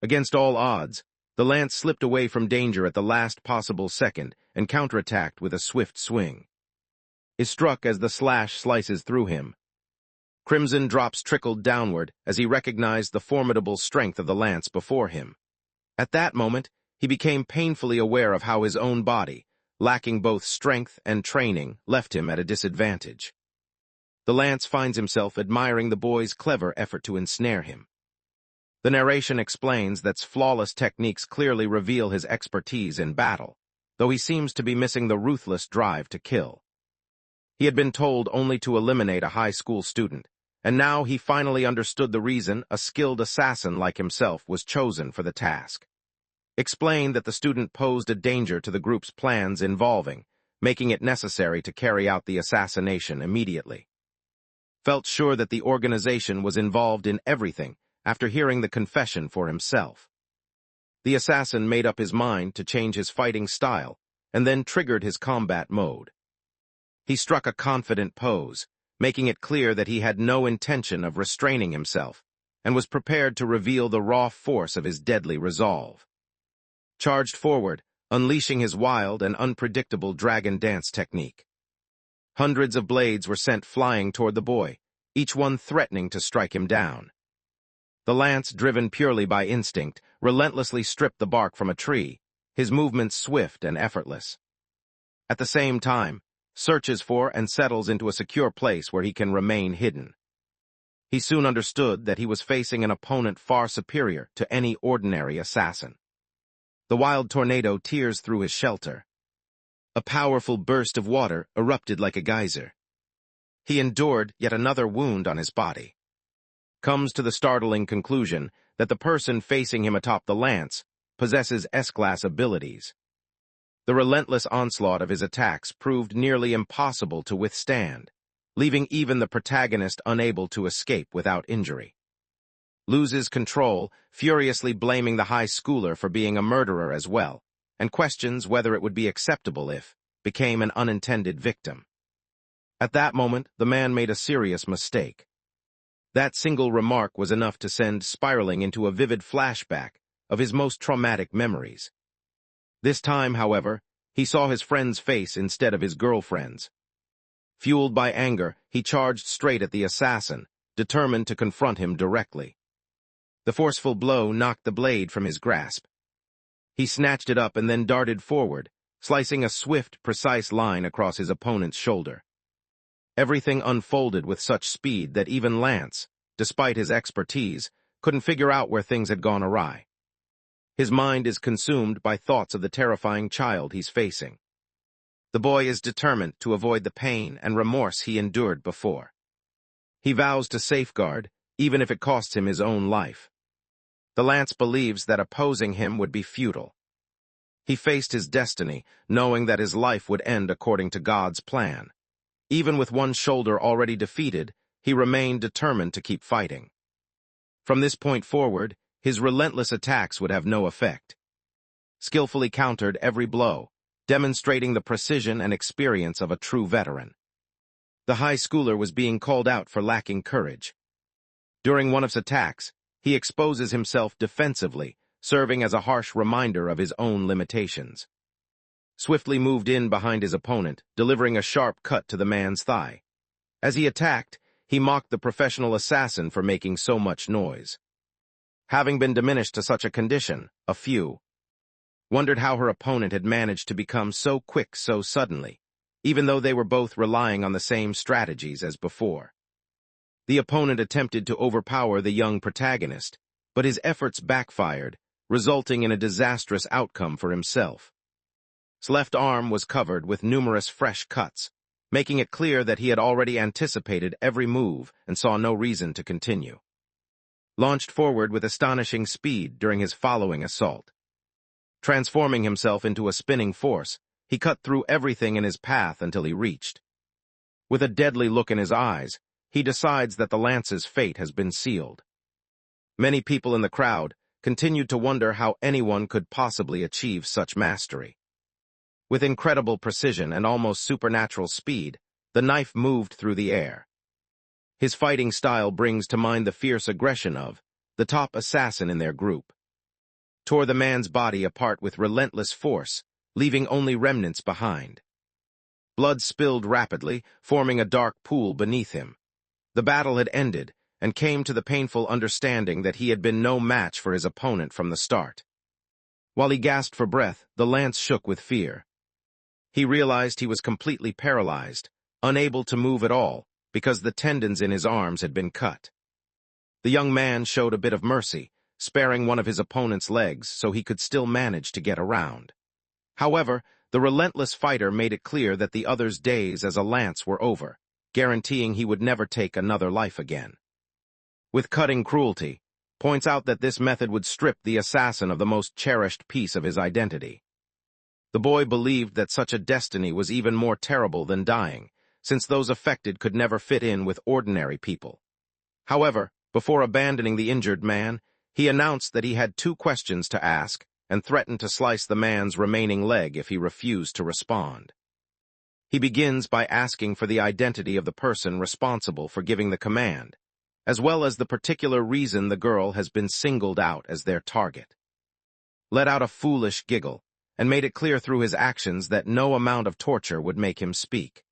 Against all odds, the lance slipped away from danger at the last possible second and counterattacked with a swift swing. Is struck as the slash slices through him. Crimson drops trickled downward as he recognized the formidable strength of the lance before him. At that moment, he became painfully aware of how his own body, lacking both strength and training, left him at a disadvantage. The lance finds himself admiring the boy's clever effort to ensnare him. The narration explains that flawless techniques clearly reveal his expertise in battle, though he seems to be missing the ruthless drive to kill. He had been told only to eliminate a high school student, and now he finally understood the reason a skilled assassin like himself was chosen for the task. Explained that the student posed a danger to the group's plans involving, making it necessary to carry out the assassination immediately. Felt sure that the organization was involved in everything after hearing the confession for himself. The assassin made up his mind to change his fighting style and then triggered his combat mode. He struck a confident pose, making it clear that he had no intention of restraining himself and was prepared to reveal the raw force of his deadly resolve. Charged forward, unleashing his wild and unpredictable dragon dance technique. Hundreds of blades were sent flying toward the boy, each one threatening to strike him down. The lance, driven purely by instinct, relentlessly stripped the bark from a tree, his movements swift and effortless. At the same time, searches for and settles into a secure place where he can remain hidden. He soon understood that he was facing an opponent far superior to any ordinary assassin. The wild tornado tears through his shelter. A powerful burst of water erupted like a geyser. He endured yet another wound on his body. Comes to the startling conclusion that the person facing him atop the lance possesses S-class abilities. The relentless onslaught of his attacks proved nearly impossible to withstand, leaving even the protagonist unable to escape without injury. Loses control, furiously blaming the high schooler for being a murderer as well, and questions whether it would be acceptable if became an unintended victim. At that moment, the man made a serious mistake. That single remark was enough to send spiraling into a vivid flashback of his most traumatic memories. This time, however, he saw his friend's face instead of his girlfriend's. Fueled by anger, he charged straight at the assassin, determined to confront him directly. The forceful blow knocked the blade from his grasp. He snatched it up and then darted forward, slicing a swift, precise line across his opponent's shoulder. Everything unfolded with such speed that even Lance, despite his expertise, couldn't figure out where things had gone awry. His mind is consumed by thoughts of the terrifying child he's facing. The boy is determined to avoid the pain and remorse he endured before. He vows to safeguard, even if it costs him his own life. The Lance believes that opposing him would be futile. He faced his destiny, knowing that his life would end according to God's plan. Even with one shoulder already defeated, he remained determined to keep fighting. From this point forward, his relentless attacks would have no effect. Skillfully countered every blow, demonstrating the precision and experience of a true veteran. The high schooler was being called out for lacking courage. During one of his attacks, he exposes himself defensively, serving as a harsh reminder of his own limitations. Swiftly moved in behind his opponent, delivering a sharp cut to the man's thigh. As he attacked, he mocked the professional assassin for making so much noise. Having been diminished to such a condition, a few wondered how her opponent had managed to become so quick so suddenly, even though they were both relying on the same strategies as before. The opponent attempted to overpower the young protagonist, but his efforts backfired, resulting in a disastrous outcome for himself. His left arm was covered with numerous fresh cuts, making it clear that he had already anticipated every move and saw no reason to continue. Launched forward with astonishing speed during his following assault. Transforming himself into a spinning force, he cut through everything in his path until he reached. With a deadly look in his eyes, he decides that the Lance's fate has been sealed. Many people in the crowd continued to wonder how anyone could possibly achieve such mastery. With incredible precision and almost supernatural speed, the knife moved through the air. His fighting style brings to mind the fierce aggression of the top assassin in their group. Tore the man's body apart with relentless force, leaving only remnants behind. Blood spilled rapidly, forming a dark pool beneath him. The battle had ended, and came to the painful understanding that he had been no match for his opponent from the start. While he gasped for breath, the lance shook with fear. He realized he was completely paralyzed, unable to move at all, because the tendons in his arms had been cut. The young man showed a bit of mercy, sparing one of his opponent's legs so he could still manage to get around. However, the relentless fighter made it clear that the other's days as a lance were over, guaranteeing he would never take another life again. With cutting cruelty, points out that this method would strip the assassin of the most cherished piece of his identity. The boy believed that such a destiny was even more terrible than dying, since those affected could never fit in with ordinary people. However, before abandoning the injured man, he announced that he had 2 questions to ask and threatened to slice the man's remaining leg if he refused to respond. He begins by asking for the identity of the person responsible for giving the command, as well as the particular reason the girl has been singled out as their target. Let out a foolish giggle, and made it clear through his actions that no amount of torture would make him speak.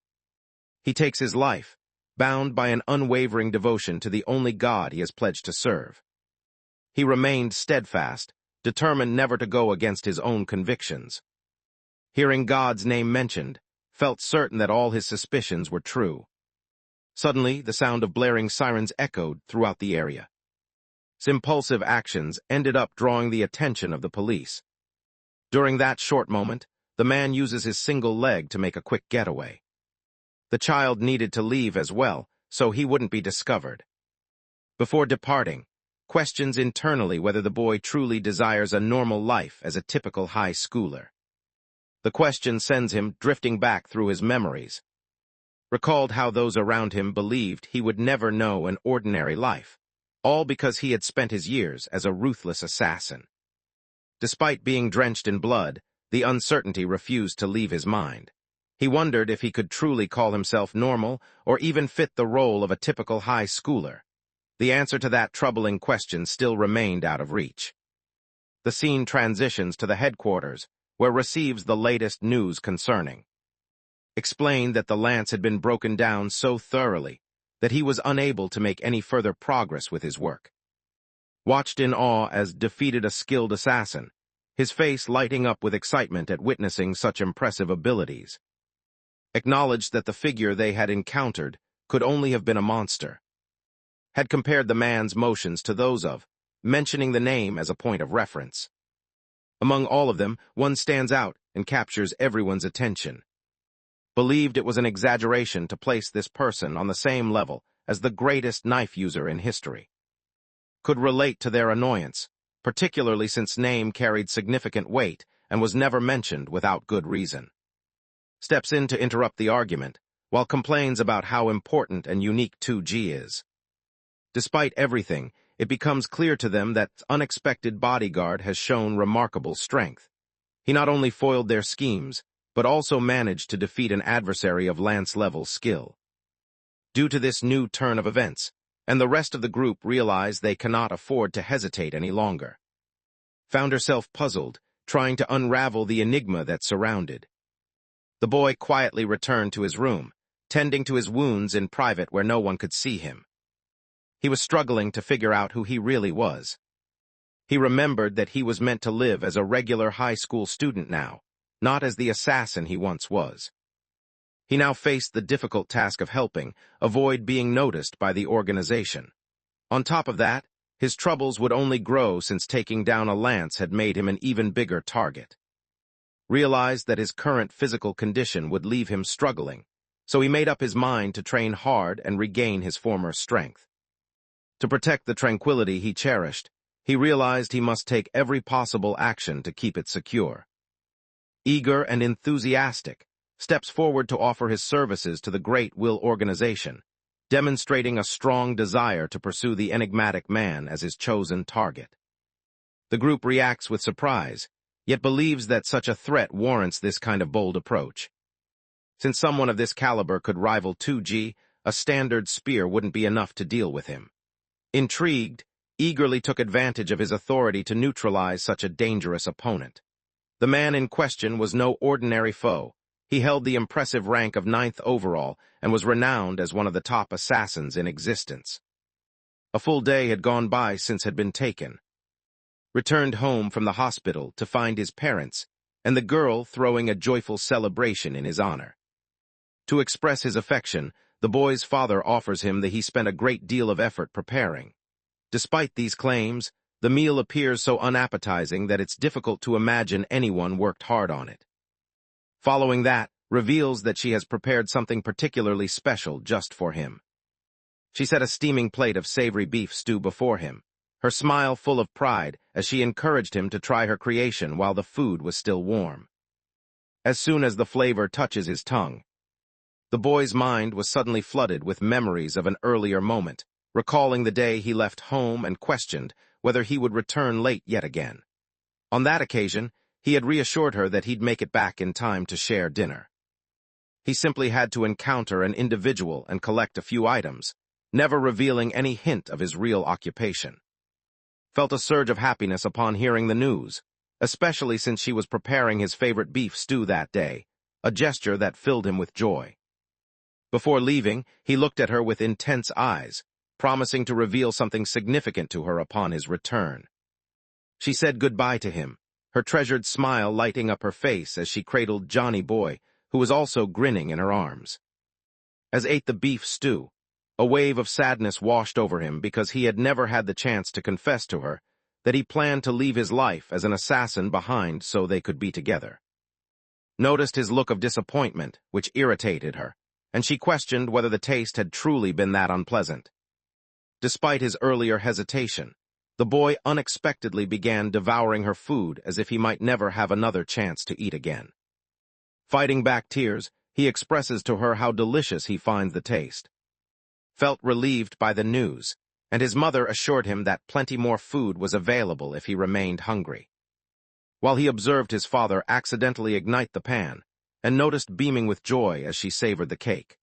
He takes his life, bound by an unwavering devotion to the only God he has pledged to serve. He remained steadfast, determined never to go against his own convictions. Hearing God's name mentioned, felt certain that all his suspicions were true. Suddenly, the sound of blaring sirens echoed throughout the area. His impulsive actions ended up drawing the attention of the police. During that short moment, the man uses his single leg to make a quick getaway. The child needed to leave as well, so he wouldn't be discovered. Before departing, questions internally whether the boy truly desires a normal life as a typical high schooler. The question sends him drifting back through his memories. Recalled how those around him believed he would never know an ordinary life, all because he had spent his years as a ruthless assassin. Despite being drenched in blood, the uncertainty refused to leave his mind. He wondered if he could truly call himself normal or even fit the role of a typical high schooler. The answer to that troubling question still remained out of reach. The scene transitions to the headquarters, where receives the latest news concerning. Explained that the lance had been broken down so thoroughly that he was unable to make any further progress with his work. Watched in awe as defeated a skilled assassin, his face lighting up with excitement at witnessing such impressive abilities. Acknowledged that the figure they had encountered could only have been a monster. Had compared the man's motions to those of, mentioning the name as a point of reference. Among all of them, one stands out and captures everyone's attention. Believed it was an exaggeration to place this person on the same level as the greatest knife user in history. Could relate to their annoyance, particularly since name carried significant weight and was never mentioned without good reason. Steps in to interrupt the argument, while complains about how important and unique 2G is. Despite everything, it becomes clear to them that unexpected bodyguard has shown remarkable strength. He not only foiled their schemes, but also managed to defeat an adversary of lance-level skill. Due to this new turn of events, and the rest of the group realize they cannot afford to hesitate any longer. Found herself puzzled, trying to unravel the enigma that surrounded. The boy quietly returned to his room, tending to his wounds in private where no one could see him. He was struggling to figure out who he really was. He remembered that he was meant to live as a regular high school student now, not as the assassin he once was. He now faced the difficult task of helping avoid being noticed by the organization. On top of that, his troubles would only grow since taking down a lance had made him an even bigger target. Realized that his current physical condition would leave him struggling, so he made up his mind to train hard and regain his former strength. To protect the tranquility he cherished, he realized he must take every possible action to keep it secure. Eager and enthusiastic, steps forward to offer his services to the Great Will organization, demonstrating a strong desire to pursue the enigmatic man as his chosen target. The group reacts with surprise, yet believes that such a threat warrants this kind of bold approach. Since someone of this caliber could rival 2G, a standard spear wouldn't be enough to deal with him. Intrigued, eagerly took advantage of his authority to neutralize such a dangerous opponent. The man in question was no ordinary foe, He held the impressive rank of 9th overall and was renowned as one of the top assassins in existence. A full day had gone by since had been taken. Returned home from the hospital to find his parents and the girl throwing a joyful celebration in his honor. To express his affection, the boy's father offers him that he spent a great deal of effort preparing. Despite these claims, the meal appears so unappetizing that it's difficult to imagine anyone worked hard on it. Following that, reveals that she has prepared something particularly special just for him. She set a steaming plate of savory beef stew before him, her smile full of pride as she encouraged him to try her creation while the food was still warm. As soon as the flavor touches his tongue, the boy's mind was suddenly flooded with memories of an earlier moment, recalling the day he left home and questioned whether he would return late yet again. On that occasion, he had reassured her that he'd make it back in time to share dinner. He simply had to encounter an individual and collect a few items, never revealing any hint of his real occupation. Felt a surge of happiness upon hearing the news, especially since she was preparing his favorite beef stew that day, a gesture that filled him with joy. Before leaving, he looked at her with intense eyes, promising to reveal something significant to her upon his return. She said goodbye to him, her treasured smile lighting up her face as she cradled Johnny Boy, who was also grinning in her arms. As ate the beef stew, a wave of sadness washed over him because he had never had the chance to confess to her that he planned to leave his life as an assassin behind so they could be together. Noticed his look of disappointment, which irritated her, and she questioned whether the taste had truly been that unpleasant. Despite his earlier hesitation, the boy unexpectedly began devouring her food as if he might never have another chance to eat again. Fighting back tears, he expresses to her how delicious he finds the taste. Felt relieved by the news, and his mother assured him that plenty more food was available if he remained hungry. While he observed his father accidentally ignite the pan, and noticed beaming with joy as she savored the cake.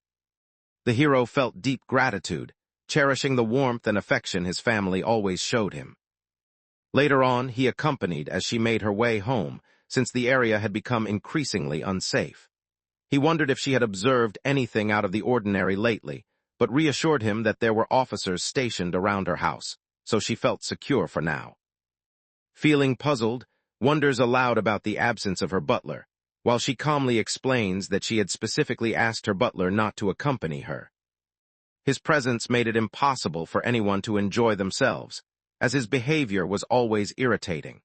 The hero felt deep gratitude, cherishing the warmth and affection his family always showed him. Later on, he accompanied as she made her way home, since the area had become increasingly unsafe. He wondered if she had observed anything out of the ordinary lately, but reassured him that there were officers stationed around her house, so she felt secure for now. Feeling puzzled, wonders aloud about the absence of her butler, while she calmly explains that she had specifically asked her butler not to accompany her. His presence made it impossible for anyone to enjoy themselves, as his behavior was always irritating.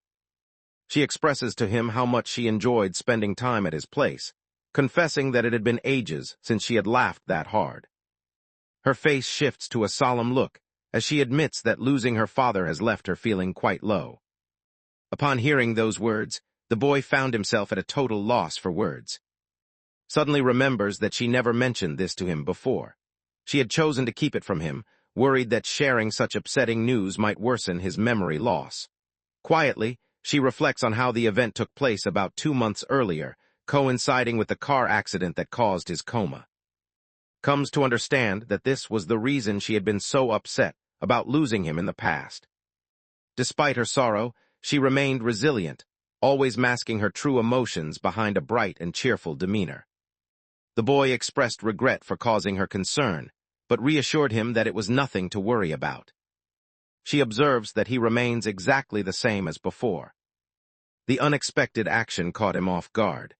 She expresses to him how much she enjoyed spending time at his place, confessing that it had been ages since she had laughed that hard. Her face shifts to a solemn look as she admits that losing her father has left her feeling quite low. Upon hearing those words, the boy found himself at a total loss for words. Suddenly remembers that she never mentioned this to him before. She had chosen to keep it from him, worried that sharing such upsetting news might worsen his memory loss. Quietly, she reflects on how the event took place about 2 months earlier, coinciding with the car accident that caused his coma. Comes to understand that this was the reason she had been so upset about losing him in the past. Despite her sorrow, she remained resilient, always masking her true emotions behind a bright and cheerful demeanor. The boy expressed regret for causing her concern, but reassured him that it was nothing to worry about. She observes that he remains exactly the same as before. The unexpected action caught him off guard.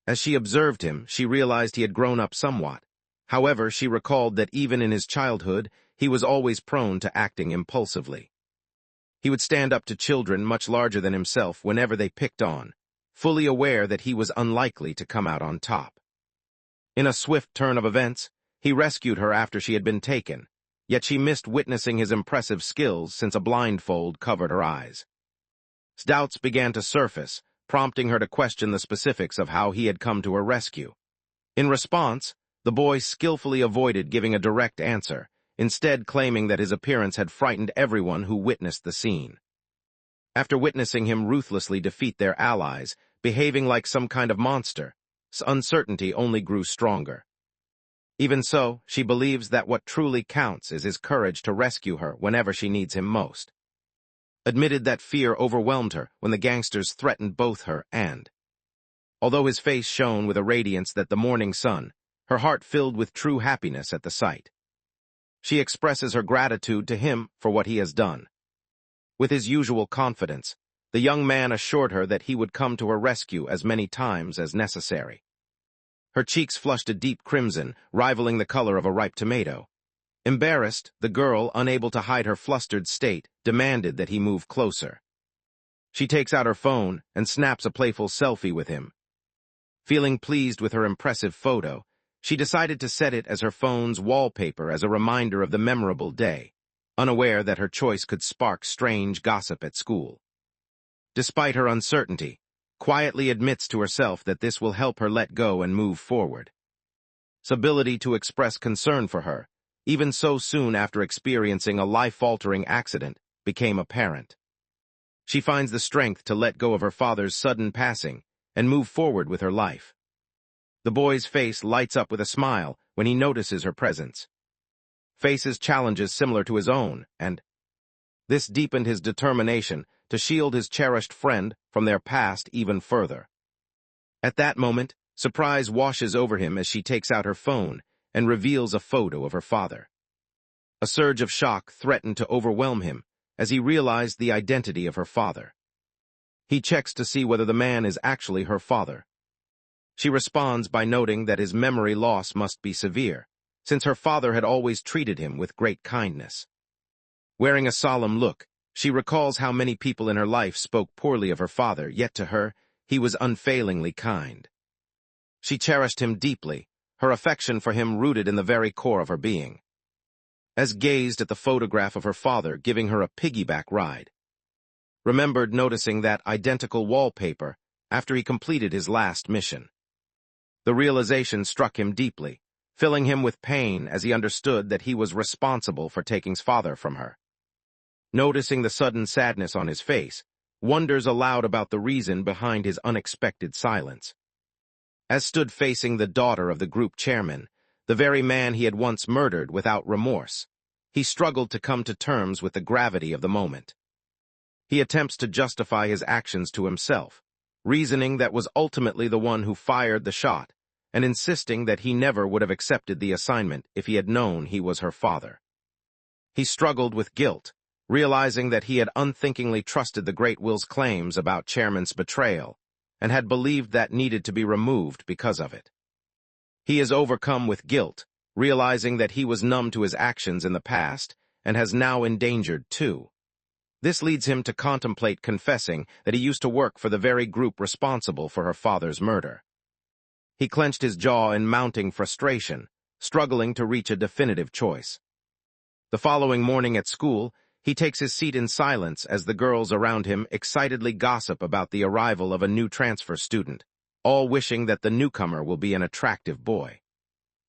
As she observed him, she realized he had grown up somewhat. However, she recalled that even in his childhood, he was always prone to acting impulsively. He would stand up to children much larger than himself whenever they picked on, fully aware that he was unlikely to come out on top. In a swift turn of events, he rescued her after she had been taken, yet she missed witnessing his impressive skills since a blindfold covered her eyes. Doubts began to surface, prompting her to question the specifics of how he had come to her rescue. In response, the boy skillfully avoided giving a direct answer, instead claiming that his appearance had frightened everyone who witnessed the scene. After witnessing him ruthlessly defeat their allies, behaving like some kind of monster, uncertainty only grew stronger. Even so, she believes that what truly counts is his courage to rescue her whenever she needs him most. Admitted that fear overwhelmed her when the gangsters threatened both her and Although his face shone with a radiance that the morning sun, her heart filled with true happiness at the sight. She expresses her gratitude to him for what he has done. With his usual confidence, the young man assured her that he would come to her rescue as many times as necessary. Her cheeks flushed a deep crimson, rivaling the color of a ripe tomato. Embarrassed, the girl, unable to hide her flustered state, demanded that he move closer. She takes out her phone and snaps a playful selfie with him. Feeling pleased with her impressive photo, she decided to set it as her phone's wallpaper as a reminder of the memorable day, unaware that her choice could spark strange gossip at school. Despite her uncertainty, quietly admits to herself that this will help her let go and move forward. His ability to express concern for her, even so soon after experiencing a life-altering accident, became apparent. She finds the strength to let go of her father's sudden passing and move forward with her life. The boy's face lights up with a smile when he notices her presence. Faces challenges similar to his own, and this deepened his determination to shield his cherished friend from their past even further. At that moment, surprise washes over him as she takes out her phone and reveals a photo of her father. A surge of shock threatened to overwhelm him as he realized the identity of her father. He checks to see whether the man is actually her father. She responds by noting that his memory loss must be severe, since her father had always treated him with great kindness. Wearing a solemn look, she recalls how many people in her life spoke poorly of her father, yet to her, he was unfailingly kind. She cherished him deeply, her affection for him rooted in the very core of her being. As gazed at the photograph of her father giving her a piggyback ride, remembered noticing that identical wallpaper after he completed his last mission. The realization struck him deeply, filling him with pain as he understood that he was responsible for taking his father from her. Noticing the sudden sadness on his face, wonders aloud about the reason behind his unexpected silence. As stood facing the daughter of the group chairman, the very man he had once murdered without remorse, he struggled to come to terms with the gravity of the moment. He attempts to justify his actions to himself, reasoning that was ultimately the one who fired the shot, and insisting that he never would have accepted the assignment if he had known he was her father. He struggled with guilt, realizing that he had unthinkingly trusted the Great Will's claims about Chairman's betrayal, and had believed that needed to be removed because of it. He is overcome with guilt, realizing that he was numb to his actions in the past, and has now endangered too. This leads him to contemplate confessing that he used to work for the very group responsible for her father's murder. He clenched his jaw in mounting frustration, struggling to reach a definitive choice. The following morning at school, he takes his seat in silence as the girls around him excitedly gossip about the arrival of a new transfer student, all wishing that the newcomer will be an attractive boy.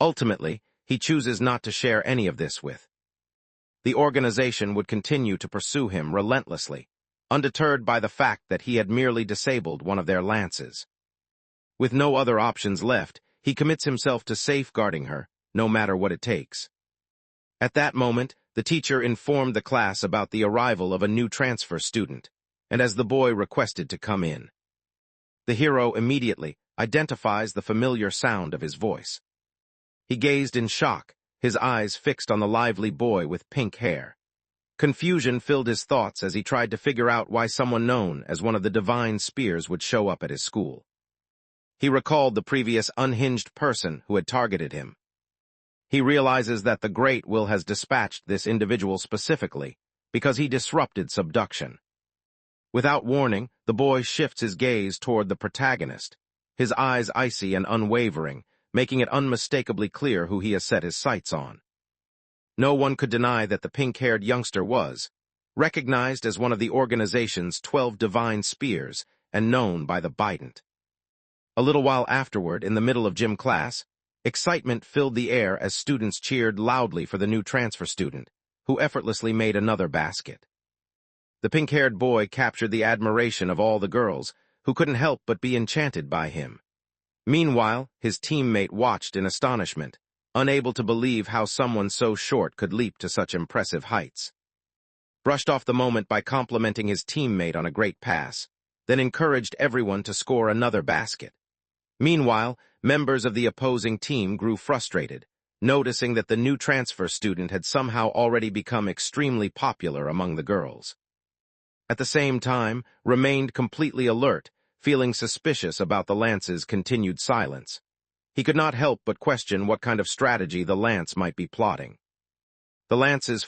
Ultimately, he chooses not to share any of this with. The organization would continue to pursue him relentlessly, undeterred by the fact that he had merely disabled one of their lances. With no other options left, he commits himself to safeguarding her, no matter what it takes. At that moment, the teacher informed the class about the arrival of a new transfer student, and as the boy requested to come in. The hero immediately identifies the familiar sound of his voice. He gazed in shock, his eyes fixed on the lively boy with pink hair. Confusion filled his thoughts as he tried to figure out why someone known as one of the divine spears would show up at his school. He recalled the previous unhinged person who had targeted him. He realizes that the Great Will has dispatched this individual specifically because he disrupted subduction. Without warning, the boy shifts his gaze toward the protagonist, his eyes icy and unwavering, making it unmistakably clear who he has set his sights on. No one could deny that the pink-haired youngster was recognized as one of the organization's 12 divine spears and known by the Bident. A little while afterward, in the middle of gym class, excitement filled the air as students cheered loudly for the new transfer student, who effortlessly made another basket. The pink-haired boy captured the admiration of all the girls, who couldn't help but be enchanted by him. Meanwhile, his teammate watched in astonishment, unable to believe how someone so short could leap to such impressive heights. Brushed off the moment by complimenting his teammate on a great pass, then encouraged everyone to score another basket. Meanwhile, members of the opposing team grew frustrated, noticing that the new transfer student had somehow already become extremely popular among the girls. At the same time, remained completely alert, feeling suspicious about the Lance's continued silence. He could not help but question what kind of strategy the Lance might be plotting. The Lance's